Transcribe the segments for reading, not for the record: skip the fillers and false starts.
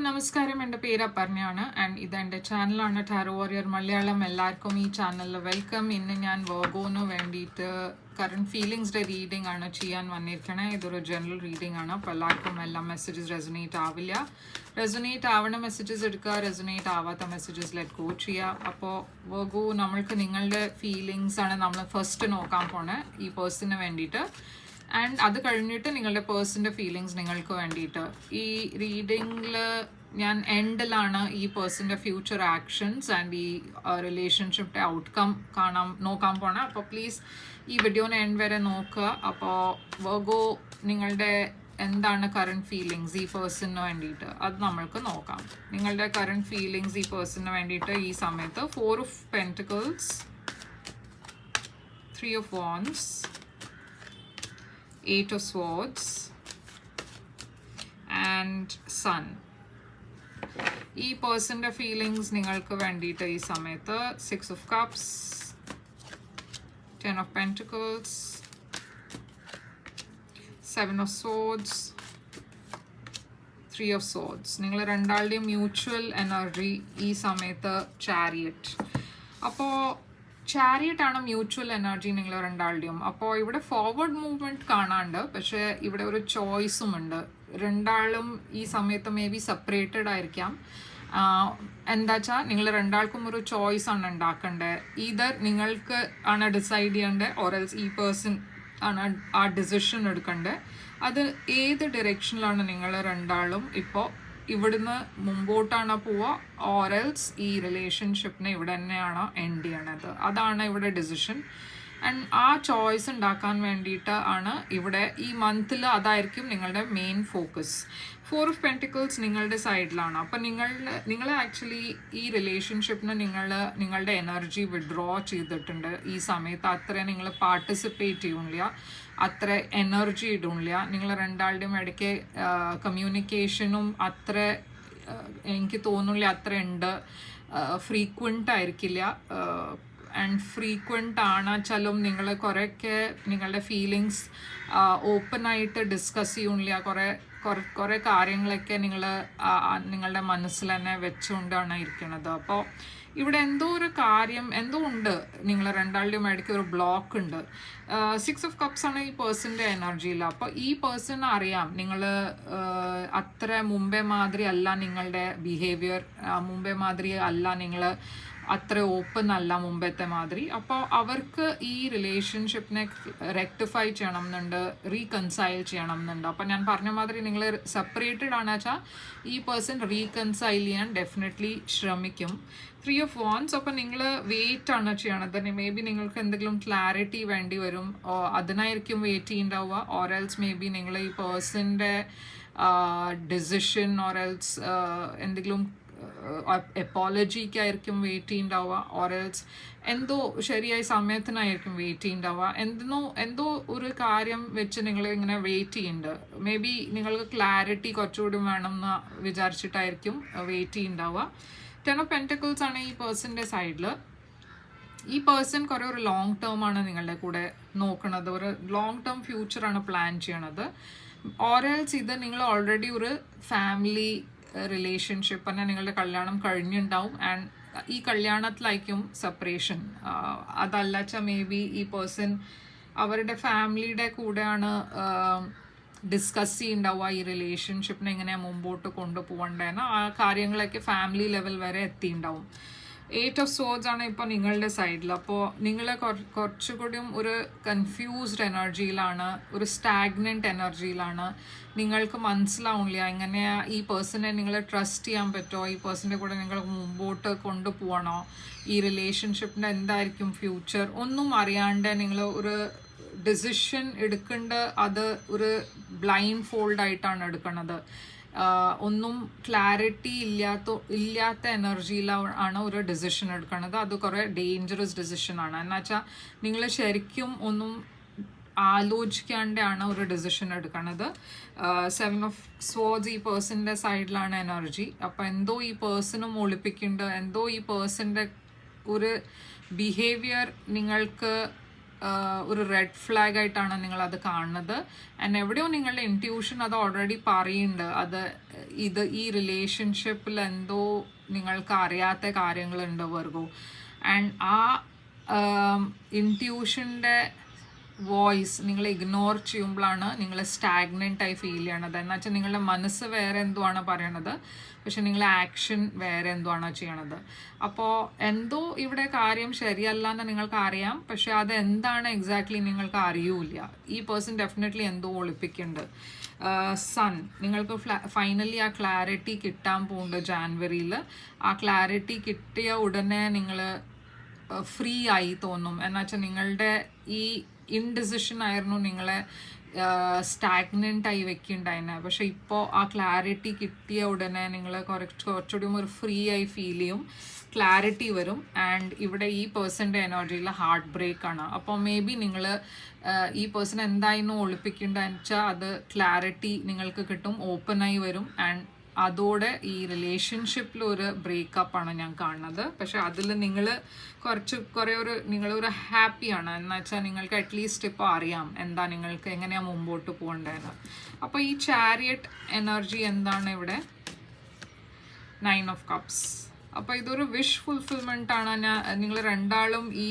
നമസ്കാരം, എൻ്റെ പേര് അപർണയാണ് ആൻഡ് ഇത് എൻ്റെ ചാനലാണ് ടാരോ വാരിയർ മലയാളം. എല്ലാവർക്കും ഈ ചാനലിൽ വെൽക്കം. ഇന്ന് ഞാൻ വെർഗോന് വേണ്ടിയിട്ട് കറണ്ട് ഫീലിങ്സിൻ്റെ റീഡിംഗ് ആണ് ചെയ്യാൻ വന്നിരിക്കണേ. ഇതൊരു ജനറൽ റീഡിംഗ് ആണ്, അപ്പോൾ എല്ലാവർക്കും എല്ലാ മെസ്സേജസ് റെസൊനേറ്റ് ആവില്ല. റെസൊനേറ്റ് ആവണ മെസ്സേജസ് എടുക്കുക, റെസൊനേറ്റ് ആവാത്ത മെസ്സേജസ് ലെറ്റ് ഗോ ചെയ്യുക. അപ്പോൾ വെർഗോ, നമ്മൾക്ക് നിങ്ങളുടെ ഫീലിങ്സ് ആണ് നമ്മൾ ഫസ്റ്റ് നോക്കാൻ പോണേ ഈ പേഴ്സണിന് വേണ്ടിയിട്ട്. ആൻഡ് അത് കഴിഞ്ഞിട്ട് നിങ്ങളുടെ പേഴ്സൻ്റെ ഫീലിങ്സ് നിങ്ങൾക്ക് വേണ്ടിയിട്ട്. ഈ റീഡിങ്ങിൽ ഞാൻ എൻഡിലാണ് ഈ പേഴ്സൻ്റെ ഫ്യൂച്ചർ ആക്ഷൻസ് ആൻഡ് ഈ റിലേഷൻഷിപ്പിൻ്റെ ഔട്ട്കം നോക്കാൻ പോണേ. അപ്പോൾ പ്ലീസ് ഈ വീഡിയോനെ എൻഡ് വരെ നോക്കുക. അപ്പോൾ വെർഗോ, നിങ്ങളുടെ എന്താണ് കറണ്ട് ഫീലിങ്സ് ഈ പേഴ്സണിന് വേണ്ടിയിട്ട് അത് നമ്മൾക്ക് നോക്കാം. നിങ്ങളുടെ കറണ്ട് ഫീലിങ്സ് ഈ പേഴ്സണിന് വേണ്ടിയിട്ട് ഈ സമയത്ത് 4 of Pentacles, 3 of Wands, 8 of Swords and Sun. ഈ പേഴ്സൻ്റെ ഫീലിങ്സ് നിങ്ങൾക്ക് വേണ്ടിയിട്ട് ഈ സമയത്ത് 6 of Cups, 10 of Pentacles, 7 of Swords, 3 of Swords. നിങ്ങൾ രണ്ടാളുടെയും മ്യൂച്വൽ എനർജി ഈ സമയത്ത് ചാരിയറ്റ്. അപ്പോൾ ചാരിയറ്റ് ആണ് മ്യൂച്വൽ എനർജി നിങ്ങൾ രണ്ടാളുടെയും. അപ്പോൾ ഇവിടെ ഫോർവേഡ് മൂവ്മെൻറ്റ് കാണാണ്ട്, പക്ഷേ ഇവിടെ ഒരു ചോയ്സും ഉണ്ട്. രണ്ടാളും ഈ സമയത്ത് മേ ബി സെപ്പറേറ്റഡ് ആയിരിക്കാം. എന്താ വെച്ചാൽ നിങ്ങൾ രണ്ടാൾക്കും ഒരു ചോയ്സ് ആണ് ഉണ്ടാക്കേണ്ടത്. ഈതർ നിങ്ങൾക്ക് ആണ് ഡിസൈഡ് ചെയ്യേണ്ടത് ഓറൽസ് ഈ പേഴ്സൺ ആണ് ആ ഡിസിഷൻ എടുക്കേണ്ടത്. അത് ഏത് ഡിറക്ഷനിലാണ് നിങ്ങൾ രണ്ടാളും ഇപ്പോൾ ഇവിടുന്ന് മുമ്പോട്ടാണ് പോവുക, ഓറൽസ് ഈ റിലേഷൻഷിപ്പിനെ ഇവിടെ തന്നെയാണ് എൻഡ് ചെയ്യണത്. അതാണ് ഇവിടെ ഡിസിഷൻ. ആൻഡ് ആ ചോയ്സ് ഉണ്ടാക്കാൻ വേണ്ടിയിട്ട് ആണ് ഇവിടെ ഈ മന്തിൽ അതായിരിക്കും നിങ്ങളുടെ മെയിൻ ഫോക്കസ്. 4 of Pentacles നിങ്ങളുടെ സൈഡിലാണ്. അപ്പം നിങ്ങൾ ആക്ച്വലി ഈ റിലേഷൻഷിപ്പിന് നിങ്ങളുടെ എനർജി വിഡ്രോ ചെയ്തിട്ടുണ്ട്. ഈ സമയത്ത് അത്ര നിങ്ങൾ പാർട്ടിസിപ്പേറ്റ് ചെയ്യില്ല, അത്ര എനർജി ഇടില്ല. നിങ്ങൾ രണ്ടാളുടെയും ഇടയ്ക്ക് കമ്മ്യൂണിക്കേഷനും അത്ര എനിക്ക് തോന്നില്ല അത്ര ഉണ്ട്, ഫ്രീക്വൻ്റ് ആയിരിക്കില്ല. ആൻഡ് ഫ്രീക്വൻ്റ് ആണെച്ചാലും നിങ്ങൾ കുറേയൊക്കെ നിങ്ങളുടെ ഫീലിങ്സ് ഓപ്പണായിട്ട് ഡിസ്കസ് ചെയ്യില്ല. കുറേ കാര്യങ്ങളൊക്കെ നിങ്ങളുടെ മനസ്സിൽ തന്നെ വെച്ചുകൊണ്ടാണ് ഇരിക്കുന്നത്. അപ്പോൾ ഇവിടെ എന്തോ ഒരു കാര്യം എന്തോ ഉണ്ട്, നിങ്ങൾ രണ്ടാളുടെയും ഇടയ്ക്ക് ഒരു ബ്ലോക്ക് ഉണ്ട്. 6 of Cups ആണ് ഈ പേഴ്സൻ്റെ എനർജിയിൽ. അപ്പോൾ ഈ പേഴ്സൺ അറിയാം നിങ്ങൾ അത്ര മുമ്പേ മാതിരി അല്ല നിങ്ങളുടെ ബിഹേവിയർ, മുമ്പേ മാതിരി അല്ല നിങ്ങൾ അത്ര ഓപ്പൺ അല്ല മുമ്പത്തെ മാതിരി. അപ്പോൾ അവർക്ക് ഈ റിലേഷൻഷിപ്പിനെ റെക്ടിഫൈ ചെയ്യണം എന്നുണ്ട്, റീകൺസൈൽ ചെയ്യണം എന്നുണ്ട്. അപ്പോൾ ഞാൻ പറഞ്ഞ മാതിരി നിങ്ങൾ സെപ്പറേറ്റഡ് ആണ് വെച്ചാൽ ഈ പേഴ്സൺ റീകൺസൈൽ ചെയ്യാൻ ഡെഫിനറ്റ്ലി ശ്രമിക്കും. 3 of Wands. അപ്പോൾ നിങ്ങൾ വെയിറ്റ് ആണ് ചെയ്യണത്. മേ ബി നിങ്ങൾക്ക് എന്തെങ്കിലും ക്ലാരിറ്റി വേണ്ടി വരും, അതിനായിരിക്കും വെയിറ്റ് ചെയ്യുന്നുണ്ടാവുക. ഓറൽസ് മേ ബി നിങ്ങൾ ഈ പേഴ്സൻ്റെ ഡിസിഷൻ ഓറൽസ് എന്തെങ്കിലും എപ്പോളജിക്കായിരിക്കും വെയിറ്റ് ചെയ്യുന്നുണ്ടാവുക. ഓറൽസ് എന്തോ ശരിയായ സമയത്തിനായിരിക്കും വെയിറ്റ് ചെയ്യുന്നുണ്ടാവുക. എന്തോ ഒരു കാര്യം വെച്ച് നിങ്ങൾ ഇങ്ങനെ വെയിറ്റ് ചെയ്യുന്നുണ്ട്. മേ ബി നിങ്ങൾക്ക് ക്ലാരിറ്റി കുറച്ചുകൂടി വേണമെന്ന് വിചാരിച്ചിട്ടായിരിക്കും വെയിറ്റ് ചെയ്യുന്നുണ്ടാവുക. 10 of Pentacles ആണ് ഈ പേഴ്സൻ്റെ സൈഡിൽ. ഈ പേഴ്സൺ കുറേ ഒരു ലോങ് ടേം ആണ് നിങ്ങളുടെ കൂടെ നോക്കണത്, ഒരു ലോങ് ടേം ഫ്യൂച്ചറാണ് പ്ലാൻ ചെയ്യണത്. ഓറൽസ് ഇത് നിങ്ങൾ ഓൾറെഡി ഒരു ഫാമിലി റിലേഷൻഷിപ്പ് തന്നെ നിങ്ങളുടെ കല്യാണം കഴിഞ്ഞിട്ടുണ്ടാവും. ആൻഡ് ഈ കല്യാണത്തിലായിരിക്കും സെപ്പറേഷൻ. അതല്ല വെച്ചാൽ മേ ബി ഈ പേഴ്സൺ അവരുടെ ഫാമിലിയുടെ കൂടെയാണ് ഡിസ്കസ് ചെയ്യുന്നുണ്ടാവുക ഈ റിലേഷൻഷിപ്പിനെ എങ്ങനെ മുമ്പോട്ട് കൊണ്ടുപോകേണ്ടതെന്ന്. ആ കാര്യങ്ങളൊക്കെ ഫാമിലി ലെവൽ വരെ എത്തിയിട്ടുണ്ടാവും. 8 of Swords ആണ് ഇപ്പോൾ നിങ്ങളുടെ സൈഡിൽ. അപ്പോൾ നിങ്ങൾ കുറച്ചുകൂടിയും ഒരു കൺഫ്യൂസ്ഡ് എനർജിയിലാണ്, ഒരു സ്റ്റാഗ്നൻറ്റ് എനർജിയിലാണ്. നിങ്ങൾക്ക് മനസ്സിലാവില്ല എങ്ങനെയാ ഈ പേഴ്സണെ നിങ്ങൾ ട്രസ്റ്റ് ചെയ്യാൻ പറ്റുമോ, ഈ പേഴ്സൻ്റെ കൂടെ നിങ്ങൾ മുമ്പോട്ട് കൊണ്ടുപോകണോ, ഈ റിലേഷൻഷിപ്പിൻ്റെ എന്തായിരിക്കും ഫ്യൂച്ചർ ഒന്നും അറിയാണ്ട് നിങ്ങൾ ഒരു ഡിസിഷൻ എടുക്കേണ്ട, അത് ഒരു ബ്ലൈൻഡ് ഫോൾഡായിട്ടാണ് എടുക്കുന്നത്. ഒന്നും ക്ലാരിറ്റി ഇല്ലാത്ത എനർജിയിലാണ് ഒരു ഡിസിഷൻ എടുക്കുന്നത്. അത് കുറേ ഡേഞ്ചറസ് ഡിസിഷനാണ്. എന്നുവെച്ചാൽ നിങ്ങൾ ശരിക്കും ഒന്നും ആലോചിക്കാണ്ടാണ് ഒരു ഡിസിഷൻ എടുക്കുന്നത്. 7 of Swords ഈ പേഴ്സൻ്റെ സൈഡിലാണ് എനർജി. അപ്പോൾ എന്തോ ഈ പേഴ്സണും ഒളിപ്പിക്കുന്നുണ്ട്, എന്തോ ഈ പേഴ്സൻ്റെ ഒരു ബിഹേവിയർ നിങ്ങൾക്ക് ഒരു റെഡ് ഫ്ലാഗ് ആയിട്ടാണ് നിങ്ങൾ അത് കാണുന്നത്. ആൻഡ് എവിടെയോ നിങ്ങളുടെ ഇൻറ്റ്യൂഷൻ അത് ഓൾറെഡി പറയുന്നുണ്ട്, അത് ഈ റിലേഷൻഷിപ്പിൽ എന്തോ നിങ്ങൾക്ക് അറിയാത്ത കാര്യങ്ങളുണ്ട് വർഗോ. ആൻഡ് ആ ഇൻറ്റ്യൂഷൻ്റെ വോയിസ് നിങ്ങൾ ഇഗ്നോർ ചെയ്യുമ്പോഴാണ് നിങ്ങൾ സ്റ്റാഗ്നൻ്റ് ആയി ഫീൽ ചെയ്യണത്. എന്ന് വെച്ചാൽ നിങ്ങളുടെ മനസ്സ് വേറെ എന്തോ ആണ് പറയണത്, പക്ഷെ നിങ്ങളുടെ ആക്ഷൻ വേറെ എന്തോ ആണ് ചെയ്യണത്. അപ്പോൾ എന്തോ ഇവിടെ കാര്യം ശരിയല്ല എന്ന് നിങ്ങൾക്ക് അറിയാം, പക്ഷെ അത് എന്താണ് എക്സാക്ട്ലി നിങ്ങൾക്ക് അറിയൂല. ഈ പേഴ്സൺ ഡെഫിനറ്റ്ലി എന്തോ ഒളിപ്പിക്കുന്നുണ്ട്. സൺ, നിങ്ങൾക്ക് ഫൈനലി ആ ക്ലാരിറ്റി കിട്ടാൻ പോകുന്നുണ്ട് ജാനുവരിയിൽ. ആ ക്ലാരിറ്റി കിട്ടിയ ഉടനെ നിങ്ങൾ ഫ്രീ ആയി തോന്നും. എന്നുവെച്ചാൽ നിങ്ങളുടെ ഈ ഇൻഡിസിഷൻ ആയിരുന്നു നിങ്ങളെ സ്റ്റാഗ്നൻ്റ് ആയി വെക്കുന്നുണ്ടായിരുന്നെ. പക്ഷെ ഇപ്പോൾ ആ ക്ലാരിറ്റി കിട്ടിയ ഉടനെ നിങ്ങൾ കുറച്ചുകൂടി ഒരു ഫ്രീ ആയി ഫീൽ ചെയ്യും, ക്ലാരിറ്റി വരും. ആൻഡ് ഇവിടെ ഈ പേഴ്സൻ്റെ എനർജിയിൽ ഹാർട്ട് ബ്രേക്ക് ആണ്. അപ്പോൾ മേ ബി നിങ്ങൾ ഈ പേഴ്സൺ എന്തായിരുന്നു ഒളിപ്പിക്കേണ്ടതെന്ന് വെച്ചാൽ അത് ക്ലാരിറ്റി നിങ്ങൾക്ക് കിട്ടും, ഓപ്പണായി വരും. ആൻഡ് അതോടെ ഈ റിലേഷൻഷിപ്പിൽ ഒരു ബ്രേക്കപ്പാണ് ഞാൻ കാണുന്നത്. പക്ഷെ അതിൽ നിങ്ങൾ നിങ്ങളൊരു ഹാപ്പിയാണ്. എന്ന് വെച്ചാൽ നിങ്ങൾക്ക് അറ്റ്ലീസ്റ്റ് ഇപ്പോൾ അറിയാം എന്താ നിങ്ങൾക്ക് എങ്ങനെയാണ് മുമ്പോട്ട് പോകേണ്ടതെന്ന്. അപ്പോൾ ഈ ചാരിയറ്റ് എനർജി എന്താണ് ഇവിടെ? 9 of Cups. അപ്പോൾ ഇതൊരു വിഷ് ഫുൾഫിൽമെൻ്റ് ആണ്. നിങ്ങൾ രണ്ടാളും ഈ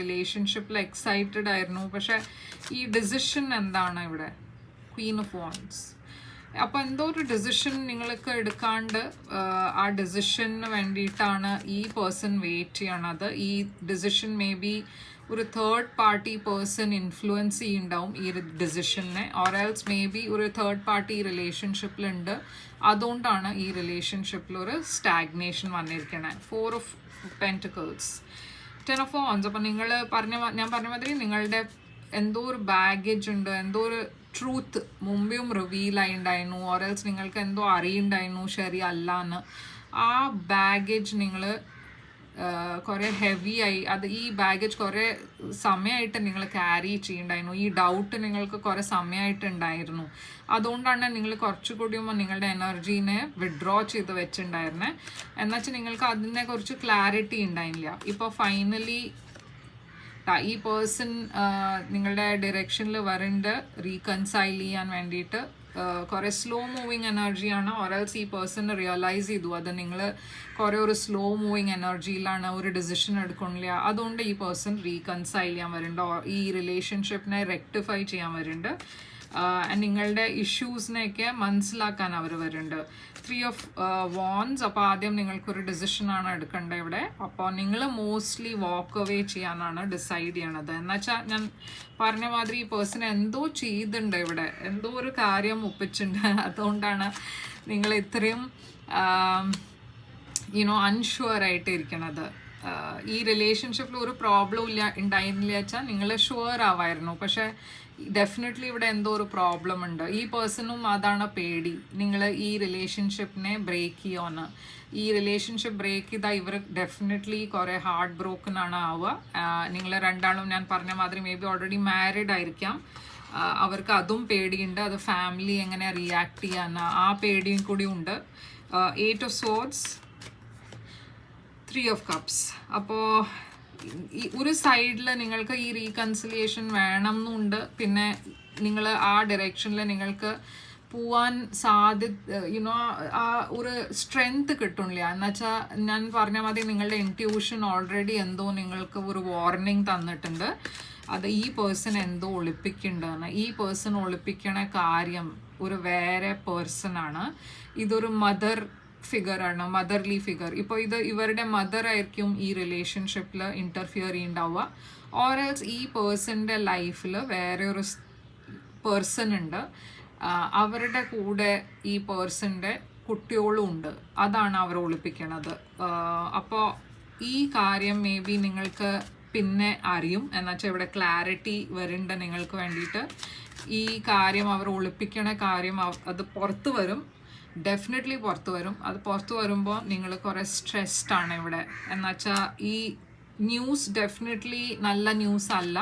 റിലേഷൻഷിപ്പിൽ എക്സൈറ്റഡ് ആയിരുന്നു. പക്ഷെ ഈ ഡിസിഷൻ എന്താണ് ഇവിടെ? Queen of Wands. അപ്പോൾ എന്തോ ഒരു ഡിസിഷൻ നിങ്ങൾക്ക് എടുക്കാണ്ട് ആ ഡിസിഷന് വേണ്ടിയിട്ടാണ് ഈ പേഴ്സൺ വെയിറ്റ് ചെയ്യണത്. ഈ ഡിസിഷൻ മേ ബി ഒരു തേർഡ് പാർട്ടി പേഴ്സൺ ഇൻഫ്ലുവൻസ് ചെയ്യുന്നുണ്ടാവും ഈ ഡിസിഷനെ, ഓർ എൽസ് മേ ബി ഒരു തേർഡ് പാർട്ടി റിലേഷൻഷിപ്പിലുണ്ട്. അതുകൊണ്ടാണ് ഈ റിലേഷൻഷിപ്പിൽ ഒരു stagnation വന്നിരിക്കണേ. 4 of Pentacles, 10 of Wands. അപ്പോൾ ഞാൻ പറഞ്ഞ മാതിരി നിങ്ങളുടെ എന്തോ ഒരു ബാഗേജ് ഉണ്ട്, എന്തോ ഒരു ട്രൂത്ത് മുമ്പേയും റിവീൽ ആയിണ്ടായിരുന്നു, ഓർ എൽസ് നിങ്ങൾക്ക് എന്തോ അറിയുണ്ടായിരുന്നു ശരിയല്ല എന്ന്. ആ ബാഗേജ് നിങ്ങൾ കുറേ ഹെവി ആയി, ഈ ബാഗേജ് കുറേ സമയമായിട്ട് നിങ്ങൾ ക്യാരി ചെയ്യണ്ടായിരുന്നു. ഈ ഡൗട്ട് നിങ്ങൾക്ക് കുറേ സമയമായിട്ടുണ്ടായിരുന്നു. അതുകൊണ്ടാണ് നിങ്ങൾ കുറച്ചുകൂടി നിങ്ങളുടെ എനർജീനെ വിഡ്രോ ചെയ്ത് വെച്ചിട്ടുണ്ടായിരുന്നത്. എന്നുവെച്ചാൽ നിങ്ങൾക്ക് അതിനെക്കുറിച്ച് ക്ലാരിറ്റി ഉണ്ടായില്ല. ഇപ്പോൾ ഫൈനലി ഈ പേഴ്സൺ നിങ്ങളുടെ ഡിറക്ഷനിൽ വരുന്നുണ്ട് റീകൺസൈൽ ചെയ്യാൻ വേണ്ടിയിട്ട്. കുറേ സ്ലോ മൂവിങ് എനർജിയാണ്, ഓരൽസ് ഈ പേഴ്സൺ റിയലൈസ് ചെയ്തു അത് നിങ്ങൾ കുറേ ഒരു സ്ലോ മൂവിങ് എനർജിയിലാണ്, ഒരു ഡിസിഷൻ എടുക്കണില്ല. അതുകൊണ്ട് ഈ പേഴ്സൺ റീകൺസൈൽ ചെയ്യാൻ വരുന്നുണ്ട്, ഈ റിലേഷൻഷിപ്പിനെ റെക്ടിഫൈ ചെയ്യാൻ വരുന്നുണ്ട്. നിങ്ങളുടെ ഇഷ്യൂസിനെയൊക്കെ മനസ്സിലാക്കാൻ അവർ വരുന്നുണ്ട്. 3 of Wands. അപ്പോൾ ആദ്യം നിങ്ങൾക്കൊരു ഡിസിഷനാണ് എടുക്കേണ്ടത് ഇവിടെ. അപ്പോൾ നിങ്ങൾ മോസ്റ്റ്ലി വാക്ക് അവേ ചെയ്യാനാണ് ഡിസൈഡ് ചെയ്യണത്. എന്നുവെച്ചാൽ ഞാൻ പറഞ്ഞ മാതിരി ഈ പേഴ്സൺ എന്തോ ചെയ്തിട്ടുണ്ട് ഇവിടെ, എന്തോ ഒരു കാര്യം ഒപ്പിച്ചിട്ടുണ്ട്. അതുകൊണ്ടാണ് നിങ്ങൾ ഇത്രയും അൺഷുവർ ആയിട്ട് ഇരിക്കണത്. ഈ റിലേഷൻഷിപ്പിൽ ഒരു പ്രോബ്ലം ഉണ്ടായിരുന്നില്ല വെച്ചാൽ നിങ്ങൾ ഷുവർ ആവായിരുന്നു. പക്ഷേ ഡെഫിനറ്റ്ലി ഇവിടെ എന്തോ ഒരു പ്രോബ്ലം ഉണ്ട്. ഈ പേഴ്സണും അതാണ് പേടി, നിങ്ങൾ ഈ റിലേഷൻഷിപ്പിനെ ബ്രേക്ക് ചെയ്യുമെന്ന്. ഈ റിലേഷൻഷിപ്പ് ബ്രേക്ക് ചെയ്താൽ ഇവർ ഡെഫിനറ്റ്ലി കുറേ ഹാർട്ട് ബ്രോക്കൺ ആണ് ആവുക. നിങ്ങൾ രണ്ടാളും ഞാൻ പറഞ്ഞ മാതിരി മേ ബി ഓൾറെഡി മാരീഡ് ആയിരിക്കാം. അവർക്ക് അതും പേടിയുണ്ട്, അത് ഫാമിലി എങ്ങനെ റിയാക്ട് ചെയ്യാൻ ആ പേടിയും കൂടി ഉണ്ട്. 8 of Swords, 3 of Cups. അപ്പോൾ ഒരു സൈഡിൽ നിങ്ങൾക്ക് ഈ റീകൺസിലിയേഷൻ വേണം എന്നുണ്ട്, പിന്നെ നിങ്ങൾ ആ ഡയറക്ഷനിൽ നിങ്ങൾക്ക് പോവാൻ ആ ഒരു സ്ട്രെങ്ത് കിട്ടണില്ല. എന്നുവെച്ചാൽ ഞാൻ പറഞ്ഞ മതി നിങ്ങളുടെ ഇൻറ്റ്യൂഷൻ ഓൾറെഡി എന്തോ നിങ്ങൾക്ക് ഒരു വാർണിംഗ് തന്നിട്ടുണ്ട്, അത് ഈ പേഴ്സൺ എന്തോ ഒളിപ്പിക്കുന്നുണ്ടെന്ന്. ഈ പേഴ്സൺ ഒളിപ്പിക്കണ കാര്യം ഒരു വേറെ പേഴ്സണാണ്. ഇതൊരു മദർ ഫിഗറാണ്, മദർലി ഫിഗർ. ഇപ്പോൾ ഇത് ഇവരുടെ മദർ ആയിരിക്കും ഈ റിലേഷൻഷിപ്പിൽ ഇൻ്റർഫിയർ ചെയ്യുന്നുണ്ടാവുക. ഓർ എൽസ് ഈ പേഴ്സൻ്റെ ലൈഫിൽ വേറെ ഒരു പേഴ്സൺ ഉണ്ട്, അവരുടെ കൂടെ ഈ പേഴ്സൻ്റെ കുട്ടികളും ഉണ്ട്. അതാണ് അവർ ഒളിപ്പിക്കണത്. അപ്പോൾ ഈ കാര്യം മേ ബി നിങ്ങൾക്ക് പിന്നെ അറിയും. എന്നുവെച്ചാൽ ഇവിടെ ക്ലാരിറ്റി വരുന്നുണ്ട് നിങ്ങൾക്ക് വേണ്ടിയിട്ട്. ഈ കാര്യം അവർ ഒളിപ്പിക്കണ കാര്യം അത് പുറത്ത് വരും, ഡെഫിനറ്റ്ലി പുറത്ത് വരും. അത് പുറത്ത് വരുമ്പോൾ നിങ്ങൾ കുറേ സ്ട്രെസ്ഡ് ആണ് ഇവിടെ. എന്നുവെച്ചാൽ ഈ ന്യൂസ് ഡെഫിനറ്റ്ലി നല്ല ന്യൂസ് അല്ല.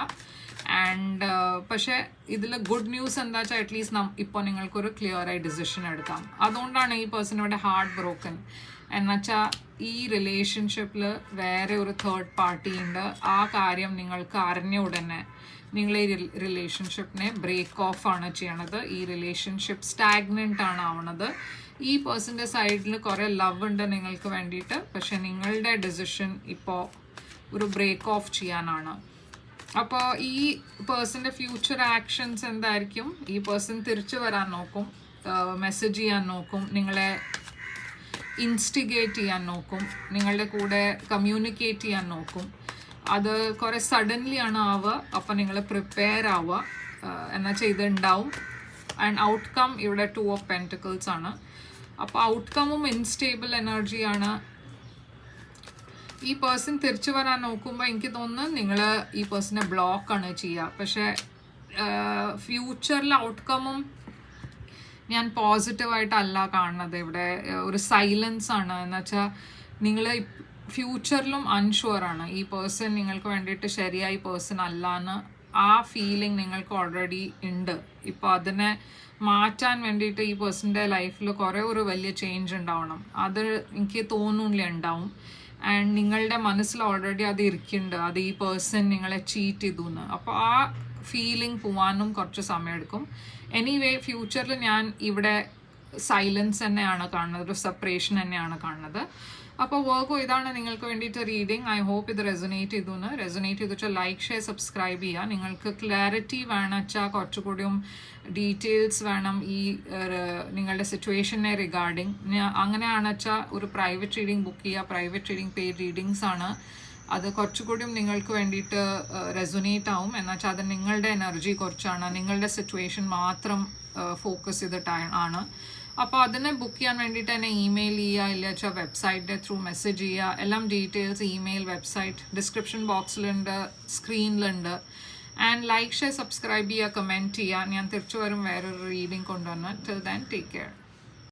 ആൻഡ് പക്ഷേ ഇതിൽ ഗുഡ് ന്യൂസ് എന്താ വെച്ചാൽ അറ്റ്ലീസ്റ്റ് ഇപ്പോൾ നിങ്ങൾക്കൊരു ക്ലിയർ ആയി ഡിസിഷൻ എടുക്കാം. അതുകൊണ്ടാണ് ഈ പേഴ്സൺ ഇവിടെ ഹാർട്ട് ബ്രോക്കൺ. എന്നുവെച്ചാൽ ഈ റിലേഷൻഷിപ്പിൽ വേറെ ഒരു തേർഡ് പാർട്ടി ഉണ്ട്. ആ കാര്യം നിങ്ങൾക്ക് അറിഞ്ഞ ഉടനെ നിങ്ങൾ ഈ റിലേഷൻഷിപ്പിനെ ബ്രേക്ക് ഓഫ് ആണ് ചെയ്യണത്. ഈ റിലേഷൻഷിപ്പ് സ്റ്റാഗ്നൻ്റ് ആണ് ആവണത്. ഈ പേഴ്സൻ്റെ സൈഡിൽ കുറേ ലവ് ഉണ്ട് നിങ്ങൾക്ക് വേണ്ടിയിട്ട്. പക്ഷെ നിങ്ങളുടെ ഡിസിഷൻ ഇപ്പോൾ ഒരു ബ്രേക്ക് ഓഫ് ചെയ്യാനാണ്. അപ്പോൾ ഈ പേഴ്സൻ്റെ ഫ്യൂച്ചർ ആക്ഷൻസ് എന്തായിരിക്കും? ഈ പേഴ്സൺ തിരിച്ചു വരാൻ നോക്കും, മെസ്സേജ് ചെയ്യാൻ നോക്കും, നിങ്ങളെ ഇൻസ്റ്റിഗേറ്റ് ചെയ്യാൻ നോക്കും, നിങ്ങളുടെ കൂടെ കമ്മ്യൂണിക്കേറ്റ് ചെയ്യാൻ നോക്കും. അത് കുറേ സഡൻലി ആണ് ആവുക. അപ്പോൾ നിങ്ങൾ പ്രിപ്പയർ ആവുക എന്നാൽ ചെയ്തുണ്ടാവും. ആൻഡ് ഔട്ട്കം ഇവിടെ 2 of Pentacles ആണ്. അപ്പോൾ ഔട്ട്കമ്മും ഇൻസ്റ്റേബിൾ എനർജിയാണ്. ഈ പേഴ്സൺ തിരിച്ചു വരാൻ നോക്കുമ്പോൾ എനിക്ക് തോന്നുന്നു നിങ്ങൾ ഈ പേഴ്സണെ ബ്ലോക്കാണ് ചെയ്യുക. പക്ഷേ ഫ്യൂച്ചറിൽ ഔട്ട്കമ്മും ഞാൻ പോസിറ്റീവായിട്ടല്ല കാണുന്നത്. ഇവിടെ ഒരു സൈലൻസ് ആണ്. എന്നുവെച്ചാൽ നിങ്ങൾ ഫ്യൂച്ചറിലും അൺഷുവറാണ്. ഈ പേഴ്സൺ നിങ്ങൾക്ക് വേണ്ടിയിട്ട് ശരിയായി പേഴ്സൺ അല്ലാന്ന് ആ ഫീലിംഗ് നിങ്ങൾക്ക് ഓൾറെഡി ഉണ്ട്. ഇപ്പോൾ അതിനെ മാറ്റാൻ വേണ്ടിയിട്ട് ഈ പേഴ്സൻ്റെ ലൈഫിൽ കുറേ ഒരു വലിയ ചേഞ്ച് ഉണ്ടാവണം. അത് എനിക്ക് തോന്നുന്നില്ല ഉണ്ടാവും. ആൻഡ് നിങ്ങളുടെ മനസ്സിൽ ഓൾറെഡി അത് ഇരിക്കുന്നുണ്ട്, അത് ഈ പേഴ്സൺ നിങ്ങളെ ചീറ്റ് ചെയ്തു എന്ന്. അപ്പോൾ ആ ഫീലിംഗ് പോവാനും കുറച്ച് സമയമെടുക്കും. എനിവേ ഫ്യൂച്ചറിൽ ഞാൻ ഇവിടെ സൈലൻസ് തന്നെയാണ് കാണുന്നത്, ഒരു സെപ്പറേഷൻ തന്നെയാണ് കാണുന്നത്. അപ്പോൾ വർക്കോ ഇതാണ് നിങ്ങൾക്ക് വേണ്ടിയിട്ട് റീഡിങ്. ഐ ഹോപ്പ് ഇത് റെസൊനേറ്റ് ചെയ്തു വെച്ചാൽ ലൈക്ക്, ഷെയർ, സബ്സ്ക്രൈബ് ചെയ്യുക. നിങ്ങൾക്ക് ക്ലാരിറ്റി വേണം വെച്ചാൽ കുറച്ചുകൂടിയും ഡീറ്റെയിൽസ് വേണം ഈ നിങ്ങളുടെ സിറ്റുവേഷനെ റിഗാർഡിങ്. അങ്ങനെയാണെന്ന് വെച്ചാൽ ഒരു പ്രൈവറ്റ് റീഡിങ് ബുക്ക് ചെയ്യുക. പ്രൈവറ്റ് റീഡിങ് പെയ്ഡ് റീഡിങ്സ് ആണ്. അത് കുറച്ചുകൂടിയും നിങ്ങൾക്ക് വേണ്ടിയിട്ട് റെസൊനേറ്റ് ആവും. എന്നുവെച്ചാൽ അത് നിങ്ങളുടെ എനർജി കുറച്ചാണ്, നിങ്ങളുടെ സിറ്റുവേഷൻ മാത്രം ഫോക്കസ് ചെയ്തിട്ടാണ്. അപ്പോൾ അതിനെ ബുക്ക് ചെയ്യാൻ വേണ്ടിയിട്ട് തന്നെ ഇമെയിൽ ചെയ്യുക, ഇല്ല വെച്ചാൽ വെബ്സൈറ്റിൻ്റെ ത്രൂ മെസ്സേജ് ചെയ്യുക. എല്ലാം ഡീറ്റെയിൽസ് ഇമെയിൽ, വെബ്സൈറ്റ് ഡിസ്ക്രിപ്ഷൻ ബോക്സിലുണ്ട്, സ്ക്രീനിലുണ്ട്. ആൻഡ് ലൈക്ക്, ഷെയർ, സബ്സ്ക്രൈബ് ചെയ്യുക, കമൻറ്റ് ചെയ്യുക. ഞാൻ തിരിച്ചു വരും വേറൊരു റീഡിങ് കൊണ്ടുവന്ന്. Till then take care.